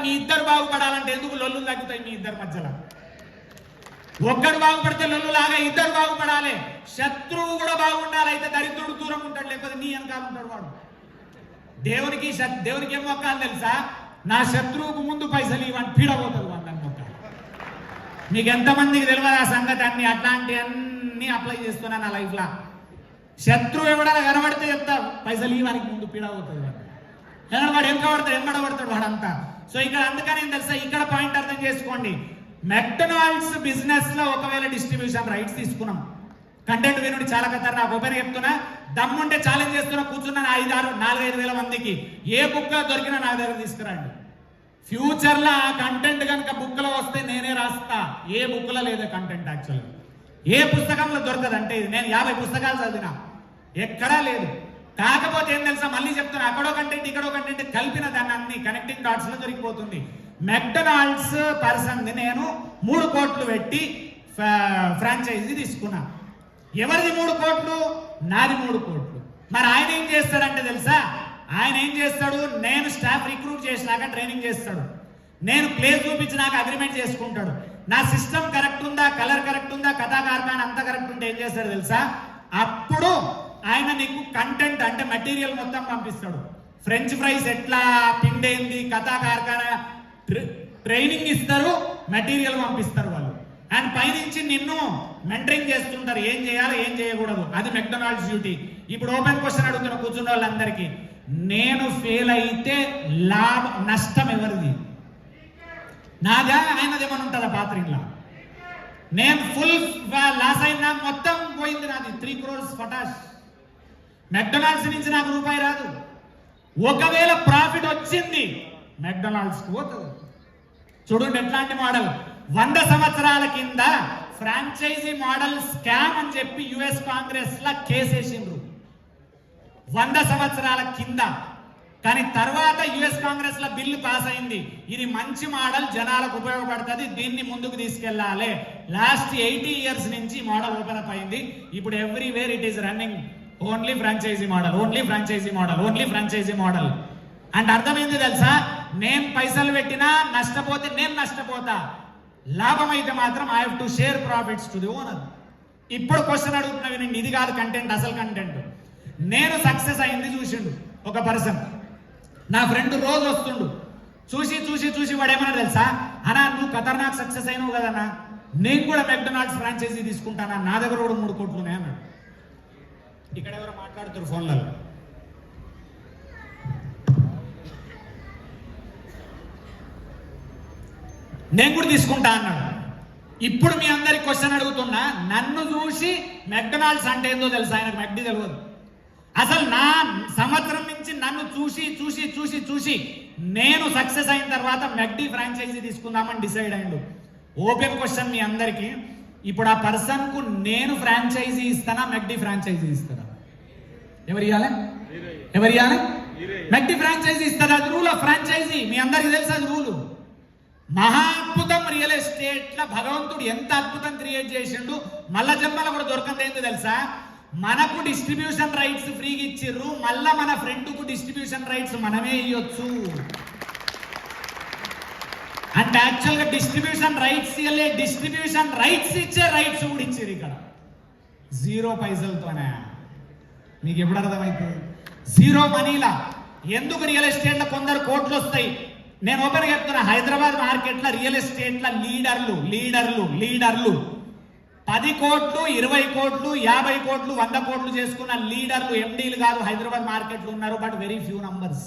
మీ ఇద్దరు బాగుపడాలంటే ఎందుకు లొల్లులు తగ్గుతాయి మీ ఇద్దరి మధ్యలో? ఒక్కడు బాగుపడితే లొల్లు లాగా ఇద్దరు బాగుపడాలి. శత్రువు కూడా బాగుండాలి. అయితే దరిద్రుడు దూరం ఉంటాడు, లేకపోతే నీ వెనకాల ఉంటాడు వాడు. దేవునికి ఏం మొక్కాలి తెలుసా? నా శత్రువుకు ముందు పైసలు ఇవ్వండి, పీడబోతుంది వాళ్ళని మొక్కాలి. మీకు ఎంతమందికి తెలియదు ఆ సంగతి? అట్లాంటి అన్ని అప్లై చేస్తున్నా నా లైఫ్లో. శత్రువు ఎవడన్నా కనబడితే చెప్తా, పైసలు ఇవ్వడానికి ముందు పీడబోతుంది వాడు. ఏమన్నా వాడు ఎంబడబడతాడు వాడంతా. సో ఇక్కడ అందుకని ఏం తెలుసా, ఇక్కడ పాయింట్ అర్థం చేసుకోండి. మెక్డొనాల్డ్స్ బిజినెస్ లో ఒకవేళ డిస్ట్రిబ్యూషన్ రైట్స్ తీసుకున్నాం, కంటెంట్ వినుడి చాలా ఖతర్. నాకు ఓపెన్ చెప్తున్నా, దమ్ముంటే ఛాలెంజ్ చేస్తున్నా, కూర్చున్నా 4-5 వేల మందికి ఏ బుక్ దొరికినా నా దగ్గర తీసుకురండి. ఫ్యూచర్ లో ఆ కంటెంట్ కనుక బుక్ లో వస్తే నేనే రాస్తా. ఏ బుక్ లో లేదా కంటెంట్ యాక్చువల్గా ఏ పుస్తకంలో దొరకదు. అంటే ఇది నేను 50 పుస్తకాలు చదివినా, ఎక్కడా లేదు. కాకపోతే ఏం తెలుసా, మళ్ళీ చెప్తున్నా, అక్కడో కంటెంట్ ఇక్కడో కంటెంట్ కలిపిన దాన్ని అన్ని కనెక్టింగ్ డాట్స్ లో దొరికిపోతుంది. మెక్డొనాల్డ్స్ పర్సన్ నేను 3 కోట్లు పెట్టి ఫ్రాంచైజీ తీసుకున్నా. ఎవరిది 3 కోట్లు? నాది 3 కోట్లు. మరి ఆయన ఏం చేస్తాడంటే తెలుసా, ఆయన ఏం చేస్తాడు, నేను స్టాఫ్ రిక్రూట్ చేసినాక ట్రైనింగ్ చేస్తాడు, నేను ప్లేస్ చూపించినాక అగ్రిమెంట్ చేసుకుంటాడు. నా సిస్టమ్ కరెక్ట్ ఉందా, కలర్ కరెక్ట్ ఉందా, కథాకారణ అంత కరెక్ట్ ఉంటే ఏం చేస్తాడు తెలుసా, అప్పుడు ఆయన నీకు కంటెంట్ అంటే మెటీరియల్ మొత్తం పంపిస్తాడు. ఫ్రెంచ్ ఫ్రైస్ ఎట్లా పిండేంది, కథాకారణ ట్రైనింగ్ ఇస్తారు, మెటీరియల్ పంపిస్తారు వాళ్ళు. అండ్ పైనుంచి నిన్ను మెంటరింగ్ చేస్తుంటారు, ఏం చేయాలి ఏం చేయకూడదు. అది మెక్డొనాల్డ్స్ డ్యూటీ. ఇప్పుడు ఓపెన్ క్వశ్చన్ అడుగుతున్న కూర్చున్న వాళ్ళందరికీ, నేను ఫెయిల్ అయితే నష్టం ఎవరిది? నాదా ఆయనది ఏమని ఉంటుందా పాత్ర? ఇలా నేను ఫుల్ లాస్ అయినా మొత్తం పోయింది నాది, 3 crores ఫటాష్. మెక్డొనాల్డ్స్ నుంచి నాకు రూపాయి రాదు. ఒకవేళ ప్రాఫిట్ వచ్చింది మెక్డొనాల్డ్స్ పోతుంది. చూడండి ఎట్లాంటి మోడల్. 100 సంవత్సరాల కింద ఫ్రాంచైజీ మోడల్ స్కామ్ అని చెప్పి యుఎస్ కాంగ్రెస్ లా కేసేసిండ్రు 100 సంవత్సరాల కింద. కానీ తర్వాత యుఎస్ కాంగ్రెస్ లో బిల్లు పాస్ అయింది, ఇది మంచి మోడల్, జనాలకు ఉపయోగపడుతుంది, దీన్ని ముందుకు తీసుకెళ్లాలి. లాస్ట్ 80 years నుంచి మోడల్ ఓపెన్ అప్ అయింది. ఇప్పుడు everywhere it is running only franchise model, only franchise model, only franchise model. అంటే అర్థమైంది తెలుసా, నేను పైసలు పెట్టినా నష్టపోతే నేను నష్టపోతా, లాభం అయితే మాత్రం I have to share profits to the owner. ఇప్పుడు క్వశ్చన్ అడుగుతున్నా వినండి, ఇది కాదు కంటెంట్, అసలు కంటెంట్. నేను సక్సెస్ అయింది చూసిండు ఒక పర్సన్, నా ఫ్రెండ్ రోజు వస్తుండు, చూసి చూసి చూసి వాడు ఏమన్నా తెలుసా, అన్నా నువ్వు ఖతర్నాక్ సక్సెస్ అయినావు కదన్నా, నేను కూడా మెక్డొనాల్డ్స్ ఫ్రాంచైజీ తీసుకుంటానా, నా దగ్గర కూడా 3 కోట్లు ఉన్నాయి అన్నాడు. ఇక్కడ ఎవరో మాట్లాడుతారు ఫోన్లలో, నేను కూడా తీసుకుంటా అన్నాడు. ఇప్పుడు మీ అందరికి క్వశ్చన్ అడుగుతున్నా, నన్ను చూసి మెక్డొనాల్డ్స్ అంటే ఏందో తెలుసా ఆయనకు? మెక్డీ తెలియదు అసలు. నా సంవత్సరం నుంచి నన్ను చూసి చూసి చూసి చూసి నేను సక్సెస్ అయిన తర్వాత మెక్డీ ఫ్రాంచైజీ తీసుకుందామని డిసైడ్ అయ్యిండు. ఓపెన్ క్వశ్చన్ మీ అందరికి, ఇప్పుడు ఆ పర్సన్ కు నేను ఫ్రాంచైజీ ఇస్తానా, మెక్డీ ఫ్రాంచైజీ ఇస్తానా? ఎవరు ఇవ్వాలి? ఎవరు ఇవ్వాలి? మెక్డీ ఫ్రాంచైజీ ఇస్తారు. అది రూల్ ఆఫ్ ఫ్రాంచైజీ, మీ అందరికి తెలుసు అది రూలు. మహా అద్భుతం రియల్ ఎస్టేట్ లో భగవంతుడు ఎంత అద్భుతం క్రియేట్ చేసిండు. మళ్ళా జన్మలో కూడా దొరకంది ఏంటి తెలుసా, మనకు డిస్ట్రిబ్యూషన్ రైట్స్ ఫ్రీగా ఇచ్చిర్రు, మళ్ళా మన ఫ్రెండ్ కు డిస్ట్రిబ్యూషన్ రైట్స్ మనమే ఇవ్వచ్చు. అంటే యాక్చువల్ గా డిస్ట్రిబ్యూషన్ రైట్స్ ఇవ్వలే, డిస్ట్రిబ్యూషన్ రైట్స్ ఇచ్చే రైట్స్ కూడా ఇచ్చారు ఇక్కడ 0 పైసలతోనే. మీకు ఎప్పుడు అర్థమైపోయింది? 0 మనీలా. ఎందుకు రియల్ ఎస్టేట్ లో కొందరు కోట్లు వస్తాయి? నేను ఓపెన్ చెప్తున్నా, హైదరాబాద్ మార్కెట్ లో రియల్ ఎస్టేట్ లో లీడర్లు 10 కోట్లు 20 కోట్లు 50 కోట్లు 100 కోట్లు చేసుకున్న లీడర్లు, ఎండీలు కాదు, హైదరాబాద్ మార్కెట్ లో ఉన్నారు. బట్ వెరీ ఫ్యూ నంబర్స్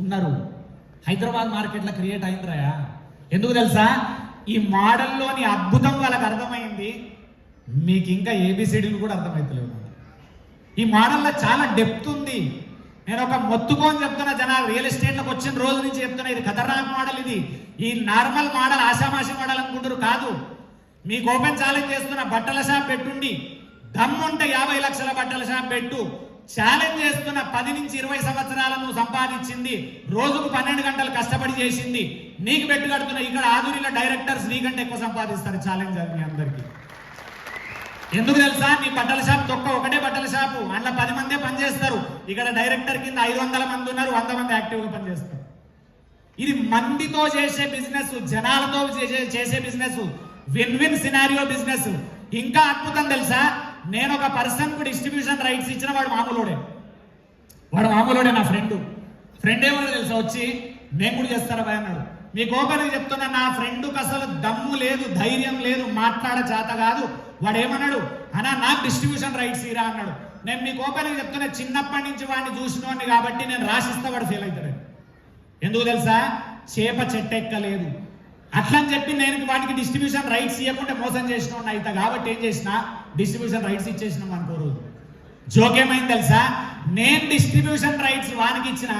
ఉన్నారు. హైదరాబాద్ మార్కెట్ లో క్రియేట్ అయిందిరాయా. ఎందుకు తెలుసా, ఈ మోడల్లోని అద్భుతం వాళ్ళకి అర్థమైంది, మీకు ఇంకా ఏబిసిడీలు కూడా అర్థమవుతలేవు. ఈ మోడల్లో చాలా డెప్త్ ఉంది. నేను ఒక మొత్తుకొని చెప్తున్నా, జనాలు రియల్ ఎస్టేట్లోకి వచ్చిన రోజు నుంచి చెప్తున్నా, ఇది ఖతర్నాక్ మోడల్. ఇది ఈ నార్మల్ మోడల్, ఆషామాషి మోడల్ అనుకుంటారు కాదు. మీకు ఓపెన్ ఛాలెంజ్ చేస్తున్న, బట్టల షాప్ పెట్టుండి దమ్ముంటే 50 లక్షల బట్టల షాప్ పెట్టు. ఛాలెంజ్ చేస్తున్న, 10 నుంచి 20 సంవత్సరాల నువ్వు సంపాదించింది, రోజుకు 12 గంటలు కష్టపడి చేసింది, నీకు పెట్టు కడుతున్నా. ఇక్కడ ఆధునిక డైరెక్టర్స్ నీకంటే ఎక్కువ సంపాదిస్తారు. ఛాలెంజ్ అది మీ అందరికీ. ఎందుకు తెలుసా, నీ బట్టల షాప్ ఒకటే బట్టల షాపు, అందులో 10 మందే పనిచేస్తారు. ఇక్కడ డైరెక్టర్ కింద 500 మంది ఉన్నారు, 100 మంది యాక్టివ్గా పనిచేస్తారు. ఇది మందితో చేసే బిజినెస్, జనాలతో చేసే business, win win scenario business. ఇంకా అద్భుతం తెలుసా, నేను ఒక పర్సన్ కు డిస్ట్రిబ్యూషన్ రైట్స్ ఇచ్చిన వాడు మామూలుడే నా ఫ్రెండ్ ఏమన్నా తెలుసా, వచ్చి నేను కూడా చేస్తారా భయ అన్నాడు. మీకు ఓపెన్ చెప్తున్నా, నా ఫ్రెండ్కి అసలు దమ్ము లేదు, ధైర్యం లేదు, మాట్లాడ చేత కాదు. వాడు ఏమన్నాడు, అన్నా నాకు డిస్ట్రిబ్యూషన్ రైట్స్ ఇరా అన్నాడు. నేను మీకు ఓపెన్ చెప్తున్నా, చిన్నప్పటి నుంచి వాడిని చూసినోడిని కాబట్టి నేను రాసిస్తా వాడు ఫెయిల్ అవుతాడు. ఎందుకు తెలుసా, చేప చెట్టెక్కలేదు. అట్లని చెప్పి నేను వాటికి డిస్ట్రిబ్యూషన్ రైట్స్ ఇవ్వకుండా మోసం చేసిన అయితే కాబట్టి ఏం చేసిన, డిస్ట్రిబ్యూషన్ రైట్స్ ఇచ్చేసినాం అనుకో. రోజు జోకేమైంది తెలుసా, నేను డిస్ట్రిబ్యూషన్ రైట్స్ వానికి ఇచ్చిన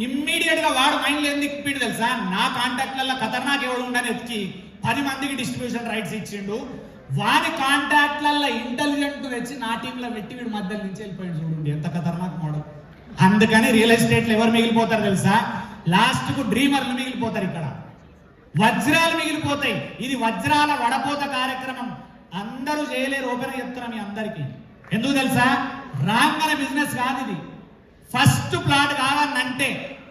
ఇమ్మీడియట్ గా వాడు మైండ్ ఎందుకు ఇప్పిండు తెలుసా, నా కాంటాక్ట్లలో ఖతర్నాక్ ఎవడు ఉండని ఎత్తికి 10 మందికి డిస్ట్రిబ్యూషన్ రైట్స్ ఇచ్చిండు. వాని కాంటాక్ట్లలో ఇంటెలిజెంట్ తెచ్చి నా టీంలో పెట్టి వీడు మధ్య నుంచి వెళ్ళిపోయింది. చూడండి ఎంత ఖతర్నాక్ మోడల్. అందుకని రియల్ ఎస్టేట్ లో ఎవరు మిగిలిపోతారు తెలుసా, లాస్ట్ కు డ్రీమర్లు మిగిలిపోతారు. ఇక్కడ వజ్రాలు మిగిలిపోతాయి. ఇది వజ్రాల వడపోత కార్యక్రమం. అందరూ చేయలేరు, ఓపెన్ చెప్తున్నా మీ అందరికి. ఎందుకు తెలుసా, రాంగ్ అనే బిజినెస్ కాదు ఇది. ఫస్ట్ ప్లాట్ కావాలంటే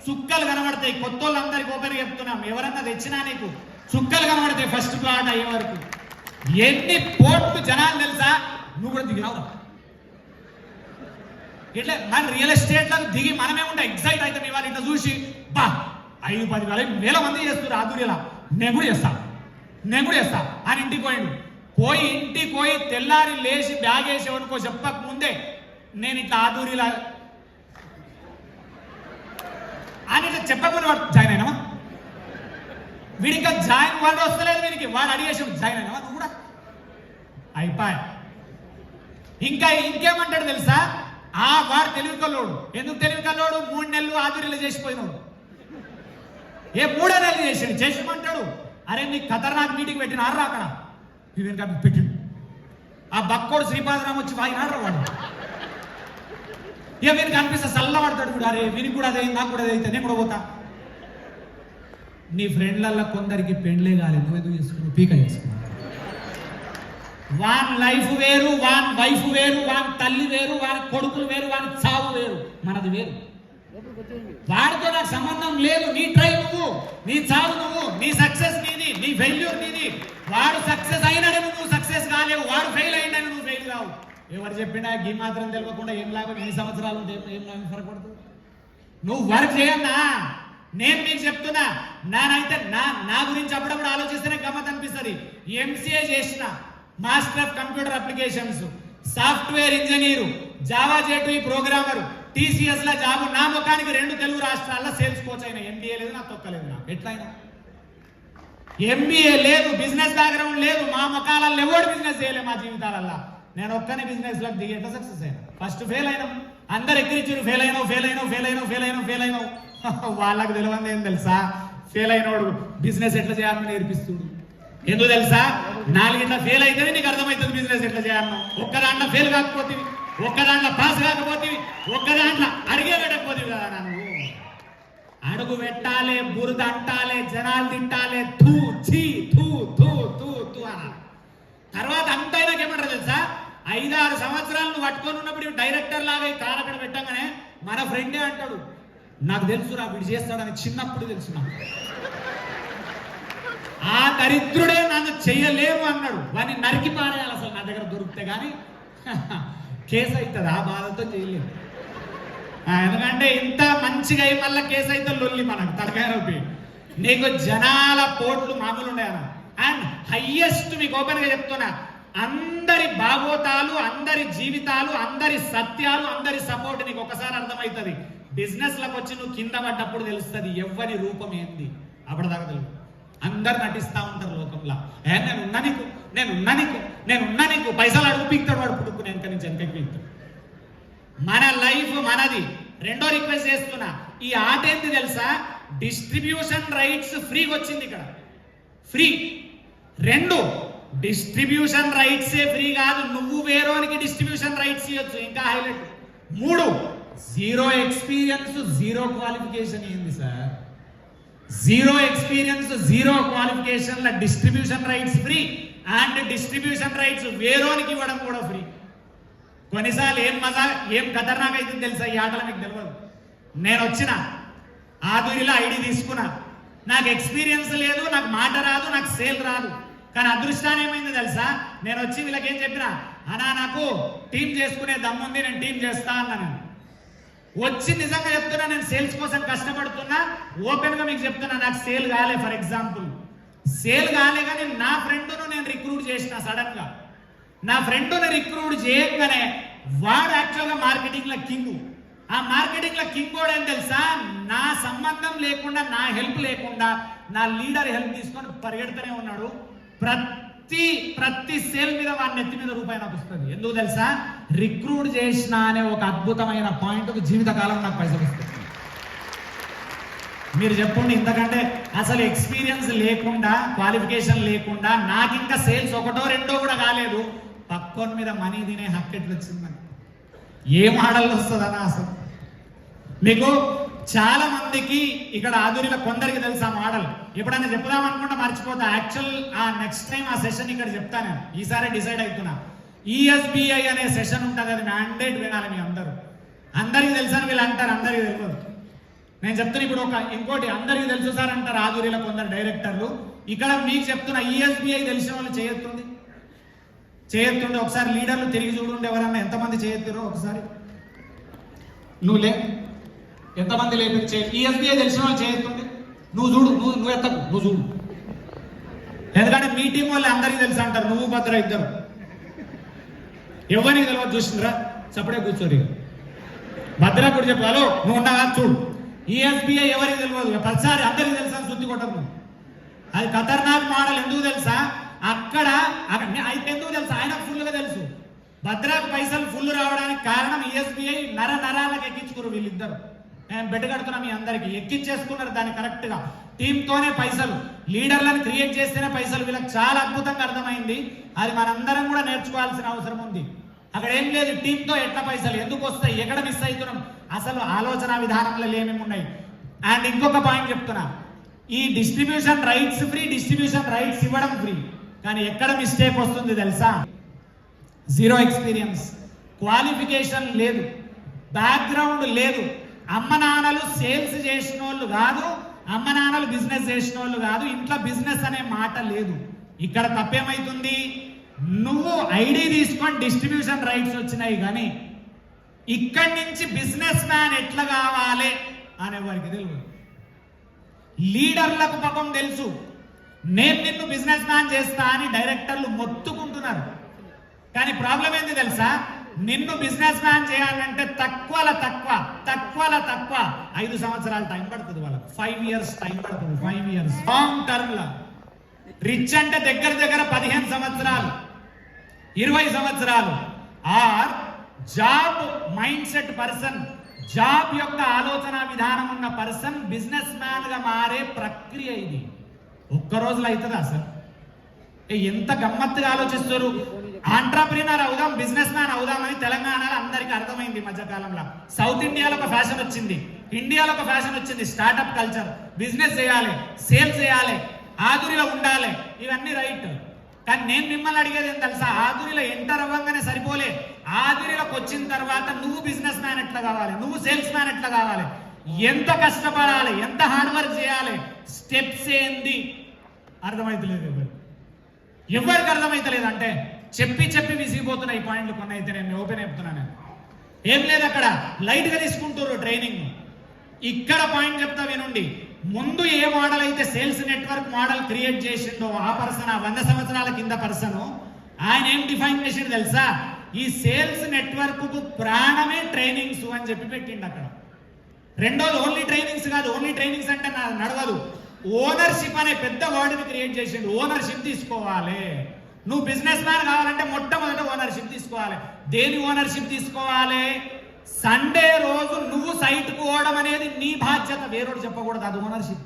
చుక్కలు కనబడతాయి. కొత్త వాళ్ళందరికీ ఓపెన్ చెప్తున్నాం, ఎవరన్నా తెచ్చినా నీకు చుక్కలు కనబడతాయి ఫస్ట్ ప్లాట్ అయ్యే వరకు. ఎన్ని పోర్టు జనాలు తెలుసా, నువ్వు కూడా దిగినావు. ఇట్లా మన రియల్ ఎస్టేట్ లో దిగి మనమే ఉంటే ఎక్సైట్ అవుతాం. ఇవాళ ఇట్లా చూసి బా 5-10 వేల మంది చేస్తున్నారు ఆధుర్యలా, నేను కూడా చేస్తా అని ఇంటికి పోయి తెల్లారి లేచి బ్యాగ్ వేసి ఎవరికో చెప్పక ముందే నేను ఇట్లా ఆధుర్యలా అని ఇట్లా చెప్పకుండా వాడు జాయిన్ అయినావా, వీడి ఇంకా జాయిన్ వాడు వస్తలేదు, వీడికి వాడు అడిగేసి జాయిన్ అయినావా నువ్వు కూడా అయిపోయా. ఇంకేమంటాడు తెలుసా, వాడు తెలివి కల్లోడు. ఎందుకు తెలివి కల్లోడు, 3 నెలలు ఆధుర్యలు చేసిపోయినాడు. 3 నెలలు చేసిమంటాడు. అరే నీకు ఖతర్నాక్ మీటింగ్ పెట్టిన ఆర్రా అక్కడ పెట్టిండు. ఆ బక్కోడు శ్రీపాదరామ్ వచ్చి వాయినాడు వాడు. వీనికి అనిపిస్తే చల్లబడతాడు కూడా, అరే వీనికి కూడా అదే, నాకు కూడా అదే, నేను కూడా పోతా. నీ ఫ్రెండ్లల్లో కొందరికి పెండ్లే కాలేదు, నువ్వు ఎందుకు చేసుకున్నావు, పీక చేసుకున్నావు. వాన్ లైఫ్ వేరు, వాన్ వైఫ్ వేరు, వాన్ తల్లి వేరు, వాని కొడుకులు వేరు, వాని చావు వేరు, మనది వేరు. వాడితో నాకు సంబంధం లేదు. నీ ట్రై నువ్వు, నీ చావు నువ్వు, నీ సక్సెస్ నీది, నీ ఫెయిల్యూర్ నీది. వాడు సక్సెస్ అయినాడని నువ్వు సక్సెస్ కాలేవు, వాడు ఫెయిల్ అయినాడని నువ్వు ఫెయిల్ కావు. ఎవరు చెప్పినా గీ మాత్రం తెలియకుండా ఏం లాభం, ఎన్ని సంవత్సరాలు ఏం లాభం ఫరకపడుతుంది. నువ్వు వర్క్ చేయన్నా. నేను మీకు చెప్తున్నా, నానైతే నా గురించి అప్పుడప్పుడు ఆలోచిస్తేనే గమ్మత్ అనిపిస్తుంది. ఎంసీఏ చేసిన, master of computer applications, software engineer, Java J2E programmer, TCS లో జాబు. నా ముఖానికి 2 తెలుగు రాష్ట్రాల్లో సేల్స్ కోచ్ అయినా. MBA లేదు, నాకు తొక్కలేదు. నాకు ఎట్లయినా MBA లేదు, బిజినెస్ బ్యాక్గ్రౌండ్ లేదు, మా ముఖాలలో ఎవరు బిజినెస్ చేయలేదు మా జీవితాలల్లో. నేను ఒక్కనే బిజినెస్ లోకి దిగి ఎట్లా సక్సెస్ అయినా. ఫస్ట్ ఫెయిల్ అయినాం, అందరు ఎక్కిరిచ్చారు, ఫెయిల్ అయినావు. వాళ్ళకు తెలియదు ఏం తెలుసా, ఫెయిల్ అయినోడు బిజినెస్ ఎట్లా చేయాలని నేర్పిస్తుడు. ఎందుకు తెలుసా, 4 ఇట్లా ఫెయిల్ అయితే నీకు అర్థమవుతుంది బిజినెస్ ఎట్లా చేయాలను. ఒక్క దాంట్లో ఫెయిల్ కాకపోతే, ఒక్క దాంట్లో పాస్ కాకపోతే, ఒక్క దాంట్లో అడిగే పెట్టకపోతే కదా. నువ్వు అడుగు పెట్టాలి, బురద అంటాలి, జనాలు తింటాలి, తూ చీ తూ తూ తూ తూ అనాలి. తర్వాత అంతా ఏమంటారు తెలుసా, 5-6 సంవత్సరాలు నువ్వు పట్టుకొని ఉన్నప్పుడు డైరెక్టర్ లాగా ఈ కారు అక్కడ పెట్టగానే మన ఫ్రెండే అంటాడు, నాకు తెలుసురా వీడు చేస్తాడని. చిన్నప్పుడు తెలుసు నాకు. ఆ దరిద్రుడే నన్ను చెయ్యలేము అన్నాడు. వాడిని నరికి పారేయాలి అసలు నా దగ్గర దొరికితే కానీ కేసు అవుతుంది. ఆ బాధతో చేయలేము. ఎందుకంటే ఇంత మంచిగా అయి మళ్ళీ కేసు అయితే లొల్లి మనకు తలకాయ నొప్పి. నీకు జనాల పోట్లు మామూలు ఉండేనా. అండ్ హయ్యెస్ట్ మీకు ఓపెన్ గా చెప్తున్నా, అందరి భాగోతాలు, అందరి జీవితాలు, అందరి సత్యాలు, అందరి సపోర్ట్ నీకు ఒకసారి అర్థమవుతుంది. బిజినెస్ లకు వచ్చి నువ్వు కింద పడ్డప్పుడు తెలుస్తుంది ఎవరి రూపం ఏంది. అప్పటిదాకా తెలియదు. అందరు నటిస్తా ఉంటారు లోకంలో. నేనున్నా నీకు పైసలు అడుగు పీక్తాడు వాడు, పుట్టుకు వెనక నుంచి వెనకకి పీక్తాడు. మన లైఫ్ మనది. రెండో రిక్వెస్ట్ చేస్తున్నా, ఈ ఆట ఏంది తెలుసా, డిస్ట్రిబ్యూషన్ రైట్స్ ఫ్రీగా వచ్చింది ఇక్కడ. ఫ్రీ. 2 డిస్ట్రిబ్యూషన్ రైట్సే ఫ్రీ కాదు, నువ్వు వేరోనికి డిస్ట్రిబ్యూషన్ రైట్స్ ఇవ్వచ్చు. ఇంకా హైలైట్ 3 0 ఎక్స్పీరియన్స్ 0 క్వాలిఫికేషన్. ఏంది sir, 0 experience 0 qualification distribution rights free. And distribution rights వేరోనికి ఇవ్వడం కూడా ఫ్రీ. కొన్నిసార్లు ఏం ఖతర్నాక్ అయితే తెలుసా ఈ ఆటలు మీకు తెలియదు. నేను వచ్చిన ఆధునిలో ఐడి తీసుకున్నా, నాకు ఎక్స్పీరియన్స్ లేదు, నాకు మాట రాదు, నాకు సేల్ రాదు. కానీ అదృష్టాన్ని ఏమైంది తెలుసా, నేను వచ్చి వీళ్ళకి ఏం చెప్పినా, అన్నా నాకు టీం చేసుకునే దమ్ముంది, నేను టీం చేస్తా అన్నాను. వచ్చి నిజంగా చెప్తున్నా, నేను సేల్స్ కోసం కష్టపడుతున్నా, ఓపెన్ గా మీకు చెప్తున్నా, నాకు సేల్ కాలే. ఫర్ ఎగ్జాంపుల్ సేల్ కాలే, కానీ నా ఫ్రెండ్ను నేను రిక్రూట్ చేసిన. సడన్ గా నా ఫ్రెండ్ను రిక్రూట్ చేయగానే వాడు యాక్చువల్గా మార్కెటింగ్ లో కింగ్. ఆ మార్కెటింగ్ లో కింగ్ కూడా ఏం తెలుసా, నా సంబంధం లేకుండా, నా హెల్ప్ లేకుండా, నా లీడర్ హెల్ప్ తీసుకొని పరిగెడుతూనే ఉన్నాడు. ప్రతి సేల్ మీద వాడి నెత్తి మీద రూపాయి నాకు వస్తుంది. ఎందుకు తెలుసా, రిక్రూట్ చేసిన అనే ఒక అద్భుతమైన పాయింట్ జీవితకాలం నాకు పైసలు వస్తుంది. మీరు చెప్పండి, ఇంతకంటే అసలు ఎక్స్పీరియన్స్ లేకుండా, క్వాలిఫికేషన్ లేకుండా, నాకు ఇంకా సేల్స్ ఒకటో రెండో కూడా కాలేదు, పక్కోని మీద మనీ తినే హక్కు ఎట్లా వచ్చిందని, ఏ మోడల్లో వస్తుందన్నా. అసలు మీకు చాలా మందికి ఇక్కడ ఆధునిక కొందరికి తెలుసు ఆ మోడల్. ఎప్పుడైనా చెప్దాం అనుకుంటా మర్చిపోతా. యాక్చువల్ నెక్స్ట్ టైం ఆ సెషన్ ఇక్కడ చెప్తాను. ఈసారి డిసైడ్ అవుతున్నా. ఈఎస్బిఐ అనే సెషన్ ఉంటుంది, అది మ్యాండేట్ వినాలి మీ అందరూ. అందరికి తెలుసు అని వీళ్ళు అంటారు, అందరికి తెలియదు. నేను చెప్తున్నా ఇప్పుడు ఇంకోటి, అందరికి తెలుసు సార్ అంటారు ఆధునిక కొందరు డైరెక్టర్లు. ఇక్కడ మీకు చెప్తున్నా, ఈఎస్బిఐ తెలిసిన వాళ్ళు చేయొత్తుంది. ఒకసారి లీడర్లు తిరిగి చూడండి, ఎవరన్నా ఎంతమంది చేయొత్తురో ఒకసారి. నువ్వు లే, ఎంతమంది లేదు. ఈఎస్బిఐ తెలిసిన వాళ్ళు చేయొత్తుంది. నువ్వు చూడు, నువ్వు ఎత్తకు, నువ్వు చూడు. ఎందుకంటే మీ టీం వాళ్ళు అందరికీ తెలుసు అంటారు, నువ్వు భద్ర ఇద్దరు. ఎవరికి తెలియదు, చూసిందిరా చప్పుడే కూర్చోరు. భద్ర కూడా చెప్పు, హలో నువ్వు ఉన్నావా చూడు. ఈఎస్బిఐ ఎవరికి తెలియదు, ప్రతిసారి అందరికి తెలుసా శుద్ధి కొట్టకు. అది ఖతర్నాక్ మోడల్. ఎందుకు తెలుసా, అక్కడ అయితే ఎందుకు తెలుసా, ఆయన ఫుల్గా తెలుసు. భద్రాకు పైసలు ఫుల్ రావడానికి కారణం ఈఎస్బిఐ నరాలకు ఎక్కించుకోరు వీళ్ళిద్దరు. నేను బెడ్ కడుతున్నా మీ అందరికి, ఎక్కించేసుకున్నారు దాన్ని కరెక్ట్ గా. టీంతోనే పైసలు, లీడర్లను క్రియేట్ చేస్తేనే పైసలు. వీళ్ళకి చాలా అద్భుతంగా అర్థమైంది. అది మనందరం కూడా నేర్చుకోవాల్సిన అవసరం ఉంది. అక్కడ ఏం లేదు, టీంతో ఎట్లా పైసలు ఎందుకు వస్తాయి, ఎక్కడ మిస్ అవుతున్నాం, అసలు ఆలోచన విధానంలో ఏమేమి ఉన్నాయి. అండ్ ఇంకొక పాయింట్ చెప్తున్నా, ఈ distribution rights free, distribution rights ఇవ్వడం ఫ్రీ. కానీ ఎక్కడ మిస్టేక్ వస్తుంది తెలుసా, జీరో ఎక్స్పీరియన్స్, క్వాలిఫికేషన్ లేదు, బ్యాక్గ్రౌండ్ లేదు. అమ్మ నాన్నలు సేల్స్ చేసిన వాళ్ళు కాదు, అమ్మ నాన్నలు బిజినెస్ చేసిన వాళ్ళు కాదు, ఇంట్లో బిజినెస్ అనే మాట లేదు. ఇక్కడ తప్పేమైతుంది, నువ్వు ఐడి తీసుకొని డిస్ట్రిబ్యూషన్ రైట్స్ వచ్చినాయి, కానీ ఇక్కడి నుంచి బిజినెస్ మ్యాన్ ఎట్లా కావాలి అనే వారికి తెలియదు. లీడర్లకు పాపం తెలుసు, నేను నిన్ను బిజినెస్ మ్యాన్ చేస్తా అని డైరెక్టర్లు మొత్తుకుంటున్నారు. కానీ ప్రాబ్లం ఏంది తెలుసా, నిన్ను బిజినెస్ మ్యాన్ చేయాలంటే తక్కువ 5 సంవత్సరాలు టైం పడుతుంది వాళ్ళకి. 5 years టైం పడుతుంది. 5 years లాంగ్ టర్మ్ లా. రిచ్ అంటే దగ్గర 15 సంవత్సరాలు, 20 సంవత్సరాలు. Or job mind set person, job యొక్క ఆలోచన విధానం ఉన్న పర్సన్ బిజినెస్ మ్యాన్ గా మారే ప్రక్రియ ఇది. ఒక్క రోజులో అవుతుందా సార్? ఎంత గమ్మత్తుగా ఆలోచిస్తారు. ఆంట్రప్రీనర్ అవుదాం, బిజినెస్ మ్యాన్ అవుదామని తెలంగాణలో అందరికీ అర్థమైంది. మధ్యకాలంలో సౌత్ ఇండియాలో ఒక ఫ్యాషన్ వచ్చింది, ఇండియాలో ఒక ఫ్యాషన్ వచ్చింది. స్టార్ట్అప్ కల్చర్, బిజినెస్ చేయాలి, సేల్స్ చేయాలి, ఆధునిలో ఉండాలి, ఇవన్నీ రైట్. కానీ నేను మిమ్మల్ని అడిగేది ఏం తెలుసా, ఆధునిలో ఎంటర్ అవ్వగానే సరిపోలే. ఆధునిలోకి వచ్చిన తర్వాత నువ్వు బిజినెస్ మ్యాన్ ఎట్లా కావాలి, నువ్వు సేల్స్ మ్యాన్ ఎట్లా కావాలి, ఎంత కష్టపడాలి, ఎంత హార్డ్ వర్క్ చేయాలి, స్టెప్స్ ఏంది అర్థమైతలేదు. ఎవరికి అర్థమైతలేదు అంటే చెప్పి విసిగిపోతున్నా. ఈ పాయింట్లు కొన్ని అయితే నేను ఓపెన్ చెప్తున్నాను. ఏం లేదు, అక్కడ లైట్ గా తీసుకుంటారు ట్రైనింగ్. ఇక్కడ పాయింట్ చెప్తా వినండి. ముందు ఏ మోడల్ అయితే సేల్స్ నెట్వర్క్ మోడల్ క్రియేట్ చేసిండో ఆ పర్సన్, 100 సంవత్సరాల కింద పర్సన్, ఆయన ఏం డిఫైన్ చేసిండు తెలుసా, ఈ సేల్స్ నెట్వర్క్ కు ప్రాణమే ట్రైనింగ్స్ అని చెప్పి పెట్టిండు అక్కడ. రెండోది ఓన్లీ ట్రైనింగ్స్ కాదు, ఓన్లీ ట్రైనింగ్స్ అంటే నడవదు. ఓనర్షిప్ అనే పెద్ద వర్డ్ని క్రియేట్ చేసిండు. ఓనర్షిప్ తీసుకోవాలి. నువ్వు బిజినెస్ మ్యాన్ కావాలంటే మొట్టమొదట ఓనర్షిప్ తీసుకోవాలి. దేని ఓనర్షిప్ తీసుకోవాలి? సండే రోజు నువ్వు సైట్కు పోవడం అనేది నీ బాధ్యత, వేరోడు చెప్పకూడదు. అది ఓనర్షిప్.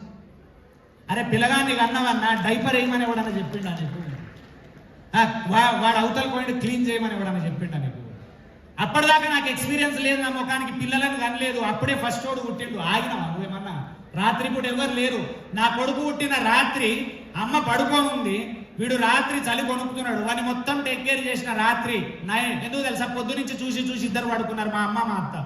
అరే పిల్లగాన్ని అన్నవన్నా డైపర్ వేయమని ఎవడన్నా చెప్పిండా నీకు? వాడు అవతల పోయింది క్లీన్ చేయమని ఎవడన్నా చెప్పిండా నీకు? అప్పటిదాకా నాకు ఎక్స్పీరియన్స్ లేదు, నా ముఖానికి పిల్లలను కనలేదు, అప్పుడే ఫస్ట్ వాడు పుట్టిండు. ఆగినావా నువ్వేమన్నా? రాత్రిపూట ఎవరు లేరు. నా కొడుకు పుట్టిన రాత్రి అమ్మ పడుకొని ఉంది, వీడు రాత్రి చలి కొనుక్కుతున్నాడు. వాడిని మొత్తం టేక్ కేర్ చేసిన రాత్రి ఎందుకు తెలుసా, పొద్దు నుంచి చూసి ఇద్దరు పడుకున్నారు, మా అమ్మ మా అత్త.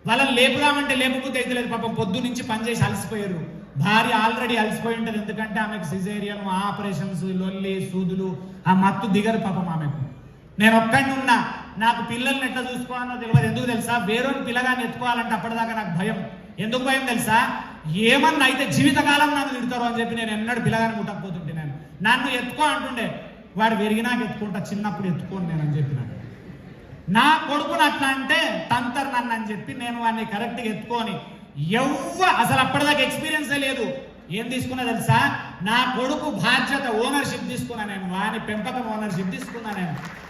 వాళ్ళని లేపుదామంటే లేపుకుంటే అయితే లేదు. పాపం పొద్దు నుంచి పనిచేసి అలసిపోయారు. భార్య ఆల్రెడీ అలసిపోయి ఉంటుంది, ఎందుకంటే ఆమెకు సిజేరియన్, ఆపరేషన్స్, లొల్లి, సూదులు, ఆ మత్తు దిగదు పాపం ఆమెకు. నేను ఒక్కడిని ఉన్నా, నాకు పిల్లల్ని ఎట్లా చూసుకోవాలో తెలియదు. ఎందుకు తెలుసా? వేరొని పిల్లగాన్ని ఎత్తుకోవాలంటే అప్పటిదాకా నాకు భయం. ఎందుకు భయం తెలుసా? ఏమన్నా అయితే జీవితకాలం నన్ను తిడతారు అని చెప్పి నేను ఎన్నడూ పిల్లగాన్ని ముట్టకపోతుంటే, నేను నన్ను ఎత్తుకో అంటుండే, వాడు పెరిగినాక ఎత్తుకుంటా, చిన్నప్పుడు ఎత్తుకోను నేను అని చెప్పిన. నా కొడుకుని అట్లా అంటే తంతర్ నన్ను అని చెప్పి నేను వాడిని కరెక్ట్గా ఎత్తుకొని అసలు అప్పటిదాకా ఎక్స్పీరియన్సే లేదు. ఏం తీసుకున్నా తెలుసా? నా కొడుకు బాధ్యత, ఓనర్షిప్ తీసుకున్నా నేను, వాని పెంపకం ఓనర్షిప్ తీసుకున్నా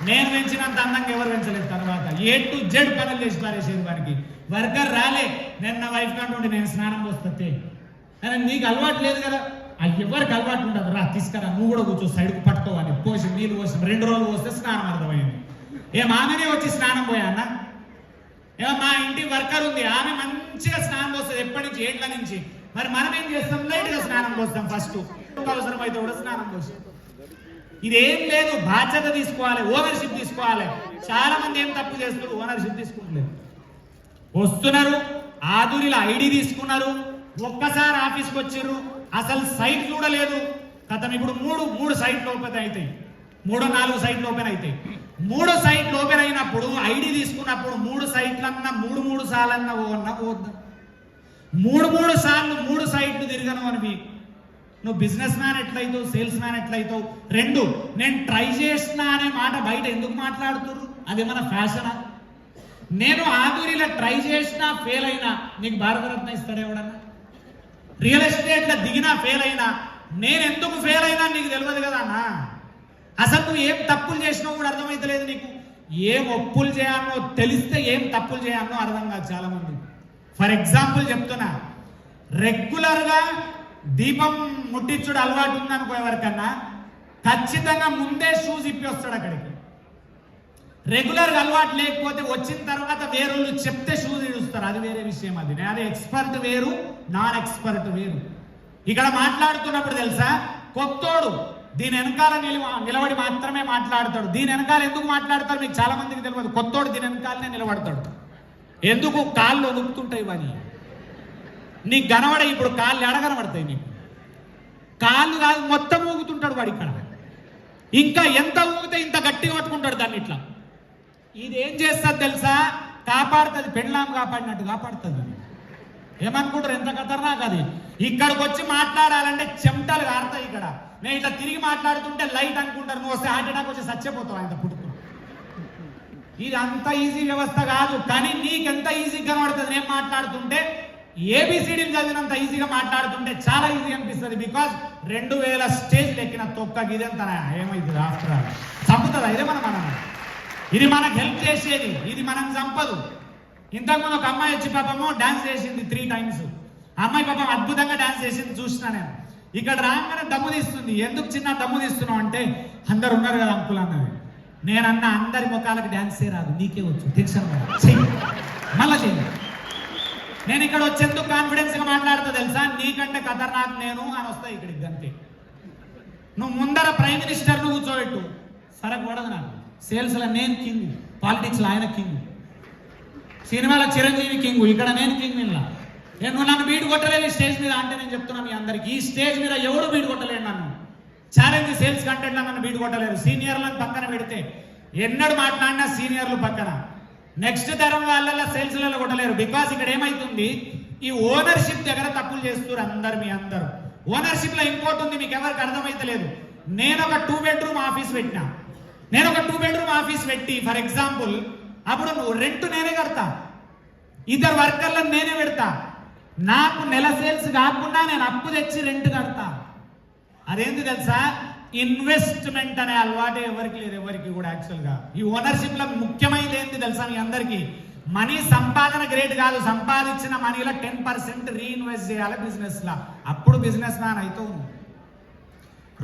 నేను పెంచినంత అందంగా ఎవరు పెంచలేదు. తర్వాత A to Z పనులు చేసి పారేసేది వానికి. వర్కర్ రాలే, నేను నా వైఫ్ కంటుండి నేను స్నానం పోస్తే, నీకు అలవాటు లేదు కదా, ఎవరికి అలవాటు ఉండదు, రా తీసుకురా, నువ్వు కూడా కూర్చో, సైడ్కు పట్టుకోవాలి, పోసి నీళ్ళు పోసి 2 రోజులు పోస్తే స్నానం అర్థమైంది. ఆమెనే వచ్చి స్నానం పోయా అన్న. మా ఇంటి వర్కర్ ఉంది, ఆమె మంచిగా స్నానం పోస్తుంది ఎప్పటి నుంచి, 8 నుంచి. మరి మనం ఏం చేస్తాం? లైట్గా స్నానం పోస్తాం, ఫస్ట్ అవసరం అయితే కూడా స్నానం పోస్తాం. ఇదేం లేదు, బాధ్యత తీసుకోవాలి, ఓనర్షిప్ తీసుకోవాలి. చాలా మంది ఏం తప్పు చేస్తారు? ఓనర్షిప్ తీసుకుంటలేదు. వస్తున్నారు, ఆదురిలో ఐడి తీసుకున్నారు, ఒక్కసారి ఆఫీస్కి వచ్చిర్రు, అసలు సైట్ చూడలేదు. గతం ఇప్పుడు మూడు సైట్లు ఓపెన్ అవుతాయి, 3-4 సైట్లు ఓపెన్ అవుతాయి. 3 సైట్లు ఓపెన్ అయినప్పుడు ఐడి తీసుకున్నప్పుడు 3 సైట్లన్నా 3 సార్లన్నా పోవద్దా? 3 సార్లు 3 సైట్లు తిరగను అనివి నువ్వు బిజినెస్ మ్యాన్ ఎట్లయితావు, సేల్స్ మ్యాన్ ఎట్లయితావు? 2, నేను ట్రై చేసినా అనే మాట బయట ఎందుకు మాట్లాడుతున్నారు? అది మన ఫ్యాషనా? నేను ఆదూరిలో ట్రై చేసినా ఫెయిల్ అయినా నీకు భారతరత్న ఇస్తాడు ఎవడన్నా? రియల్ ఎస్టేట్లో దిగినా ఫెయిల్ అయినా నేను ఎందుకు ఫెయిల్ అయినా నీకు తెలియదు కదా అన్న. అసలు నువ్వు ఏం తప్పులు చేసినావు కూడా అర్థమైతలేదు నీకు. ఏం ఒప్పులు చేయాలో తెలిస్తే ఏం తప్పులు చేయాలో అర్థం కాదు చాలా మంది. ఫర్ ఎగ్జాంపుల్ చెప్తున్నా, రెగ్యులర్గా దీపం ముట్టించుడు అలవాటు ఉందనుకో ఎవరికన్నా, ఖచ్చితంగా ముందే షూస్ ఇప్పి వస్తాడు అక్కడికి. రెగ్యులర్గా అలవాటు లేకపోతే వచ్చిన తర్వాత వేరేళ్ళు చెప్తే షూస్ ఇడుస్తారు, అది వేరే విషయం. అది ఎక్స్పర్ట్ వేరు, నాన్ ఎక్స్పర్ట్ వేరు. ఇక్కడ మాట్లాడుతున్నప్పుడు తెలుసా, కొత్తోడు దీని వెనకాల నిలబడి మాత్రమే మాట్లాడతాడు. దీని వెనకాల ఎందుకు మాట్లాడతాడు మీకు చాలా మందికి తెలియదు. కొత్తోడు దీని వెనకాలనే నిలబడతాడు. ఎందుకు? కాళ్ళు వణుకుతుంటాయి వాని, నీకు కనబడ. ఇప్పుడు కాళ్ళు ఎడగనబడతాయి నీకు, కాళ్ళు కాదు మొత్తం ఊగుతుంటాడు వాడు ఇక్కడ. ఇంకా ఎంత ఊగితే ఇంత గట్టిగా పట్టుకుంటాడు దాన్ని ఇట్లా. ఇది ఏం చేస్తుంది తెలుసా? కాపాడుతుంది, పెళ్ళాం కాపాడినట్టు కాపాడుతుంది. ఏమనుకుంటారు? ఎంత ఖతర్నాక్ అది. ఇక్కడికి వచ్చి మాట్లాడాలంటే చెమటలు కారుతాయి ఇక్కడ. నేను ఇట్లా తిరిగి మాట్లాడుతుంటే లైట్ అనుకుంటారు, నువ్వు వస్తే హార్ట్ అటాక్ వచ్చి చచ్చిపోతావు అంత పుట్టుకు. ఇది అంత ఈజీ వ్యవస్థ కాదు, కానీ నీకెంత ఈజీగా కనబడుతుంది. నేను మాట్లాడుతుంటే ఏబిసిడీలు చదివినంత ఈజీగా మాట్లాడుతుంటే చాలా ఈజీ అనిపిస్తుంది. బికాజ్ 2000 స్టేజ్లు ఎక్కిన తొక్కకి ఇదంత ఏమైతుంది? ఆఫ్టర్ ఆల్ చంపుతుందా? ఇదే మనం ఇది మనకు హెల్ప్ చేసేది, ఇది మనం చంపదు. ఇంతకుముందు ఒక అమ్మాయి వచ్చి పాపము డాన్స్ చేసింది 3 times. అమ్మాయి పాపం అద్భుతంగా డాన్స్ చేసింది, చూసినా నేను. ఇక్కడ రాగానే దమ్ము తీస్తుంది. ఎందుకు చిన్న దమ్ము తీస్తున్నావు అంటే, అందరు ఉన్నారు కదా అంకుల్ అన్నది. నేనన్నా అందరి ముఖాలకు డాన్సే రాదు, నీకే వచ్చు, టెన్షన్ మళ్ళా చెయ్యి. నేను ఇక్కడ వచ్చేందుకు కాన్ఫిడెన్స్గా మాట్లాడుతా తెలుసా? నీకంటే ఖతర్నాక్ నేను అని వస్తాయి ఇక్కడికి అంతే. నువ్వు ముందర ప్రైమ్ మినిస్టర్ను కూర్చోబెట్టు, సరకు పడదు నాకు. సేల్స్లో నేను కింగ్, పాలిటిక్స్లో ఆయన కింగ్, సినిమాలో చిరంజీవి కింగ్, ఇక్కడ నేను కింగ్. నేను నన్ను బీట్ కొట్టలేదు స్టేజ్ మీద అంటే నేను చెప్తున్నా మీ అందరికి, ఈ స్టేజ్ మీద ఎవరు బీట్ కొట్టలేడు నన్ను. ఛాలెంజ్ సేల్స్ కంటెంట్లో నన్ను బీట్ కొట్టలేరు. సీనియర్లను పక్కన పెడితే ఎన్నడు మాట్లాడినా సీనియర్లు పక్కన, నెక్స్ట్ తరం వాళ్ళ సేల్స్లలో కొట్టలేరు. బికాస్ ఇక్కడ ఏమైతుంది, ఈ ఓనర్షిప్ దగ్గర తప్పులు చేస్తున్నారు అందరు. మీ అందరూ ఓనర్షిప్లో ఇంకోటి ఉంది, మీకు ఎవరికి అర్థమైతలేదు. నేను ఒక 2 bedroom ఆఫీస్ పెట్టినా, నేను ఒక 2 bedroom ఆఫీస్ పెట్టి ఫర్ ఎగ్జాంపుల్ అప్పుడు రెంట్ నేనే కడతా, 2 వర్కర్లను నేనే పెడతా. నాకు నెల సేల్స్ కాకుండా నేను అప్పు తెచ్చి రెంట్ కడతా. అదేంటి తెలుసా? ఇన్వెస్ట్మెంట్ అనే అలవాటే ఎవరికి లేదు, ఎవరికి కూడా. యాక్చువల్గా ఈ ఓనర్షిప్ లో ముఖ్యమైనది ఏంటి తెలుసా మీ అందరికి? మనీ సంపాదన గ్రేట్ కాదు, సంపాదించిన మనీలో 10% రీఇన్వెస్ట్ చేయాలి బిజినెస్ లా. అప్పుడు బిజినెస్ మ్యాన్ అవుతావు.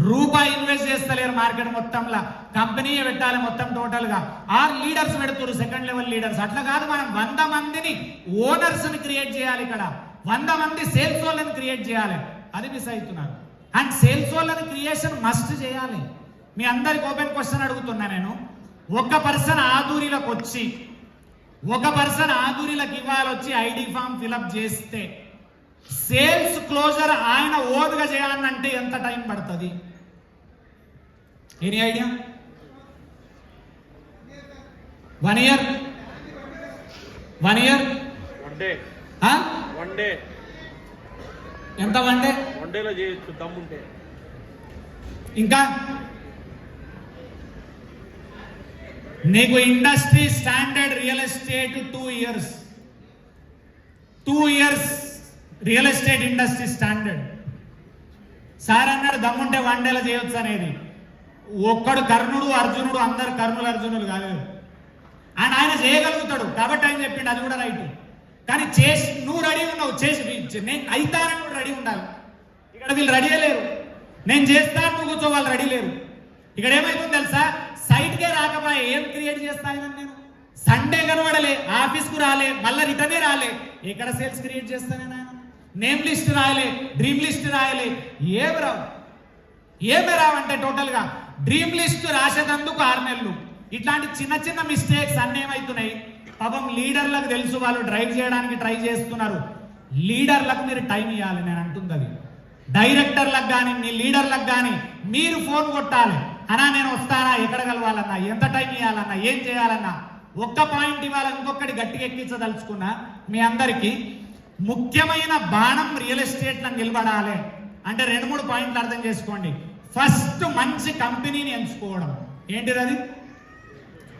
రూపాయి ఇన్వెస్ట్ చేస్తలేరు మార్కెట్ మొత్తంలో, కంపెనీ పెట్టాలి మొత్తం టోటల్ గా. ఆర్ లీడర్స్ పెడుతున్నారు, సెకండ్ లెవెల్ లీడర్స్. అట్లా కాదు, మనం 100 మందిని ఓనర్స్ ని క్రియేట్ చేయాలి. ఇక్కడ 100 మంది సేల్స్ వాళ్ళని క్రియేట్ చేయాలి, అది మిస్ అవుతున్నారు. అండ్ సేల్స్ వాళ్ళని క్రియేషన్ మస్ట్ చేయాలి. మీ అందరికి ఓపెన్ క్వశ్చన్ అడుగుతున్నా నేను. ఒక పర్సన్ ఆదూరిలోకి వచ్చి, ఒక పర్సన్ ఆదూరిలోకి ఇవ్వాలి వచ్చి ఐడి ఫామ్ ఫిలప్ చేస్తే సేల్స్ క్లోజర్ ఆయన ఓన్గా చేయాలంటే ఎంత టైం పడుతుంది? Any idea? 1 year? 1 year? One day ఎంత? 1 day? వన్ డేలో చేయొచ్చు దమ్ముంటే. ఇంకా నీకు industry standard real estate 2 years. 2 years real estate industry standard. Sir అన్నాడు దమ్ముంటే 1 dayలో చేయొచ్చు అనేది. ఒక్కడు కర్ణుడు అర్జునుడు, అందరు కర్ణులు అర్జునులు కాదు. అండ్ ఆయన చేయగలుగుతాడు కాబట్టి ఆయన చెప్పిండు, అది కూడా రైట్. కానీ చేసి నువ్వు రెడీ ఉన్నావు, చేసి నేను అయితానని కూడా రెడీ ఉండాలి. ఇక్కడ వీళ్ళు రెడీ లేరు. నేను చేస్తాను నువ్వు కూర్చో, వాళ్ళు రెడీ లేరు. ఇక్కడ ఏమైతుందో తెలుసా, సైట్కే రాకపోయా ఏం క్రియేట్ చేస్తాను నేను? సండే కనబడలే, ఆఫీస్కు రాలే, మళ్ళీ రిటర్నే రాలే, ఎక్కడ సేల్స్ క్రియేట్ చేస్తానే నాయన? నేమ్ లిస్ట్ రాయలే, డ్రీమ్ లిస్ట్ రాయలే, ఏమి రావంటే టోటల్గా డ్రీమ్ లిస్ట్ రాసేటందుకు 6 నెలలు. ఇట్లాంటి చిన్న చిన్న మిస్టేక్స్ అన్నీ ఏమవుతున్నాయి పాపం లీడర్లకు తెలుసు, వాళ్ళు డ్రైవ్ చేయడానికి ట్రై చేస్తున్నారు. లీడర్లకు మీరు టైం ఇవ్వాలి. నేను అంటుంది అది డైరెక్టర్లకు కానీ మీ లీడర్లకు కానీ మీరు ఫోన్ కొట్టాలి. అన్నా నేను వస్తానా, ఎక్కడ కలవాలన్నా, ఎంత టైం ఇవ్వాలన్నా, ఏం చేయాలన్నా, ఒక్క పాయింట్ ఇవ్వాలి. ఇంకొకటి గట్టిగా ఎక్కించదలుచుకున్నా మీ అందరికీ, ముఖ్యమైన బాణం రియల్ ఎస్టేట్లో నిలబడాలి అంటే 2-3 పాయింట్లు అర్థం చేసుకోండి. ఫస్ట్ మంచి కంపెనీని ఎంచుకోవడం. ఏంటిది అది?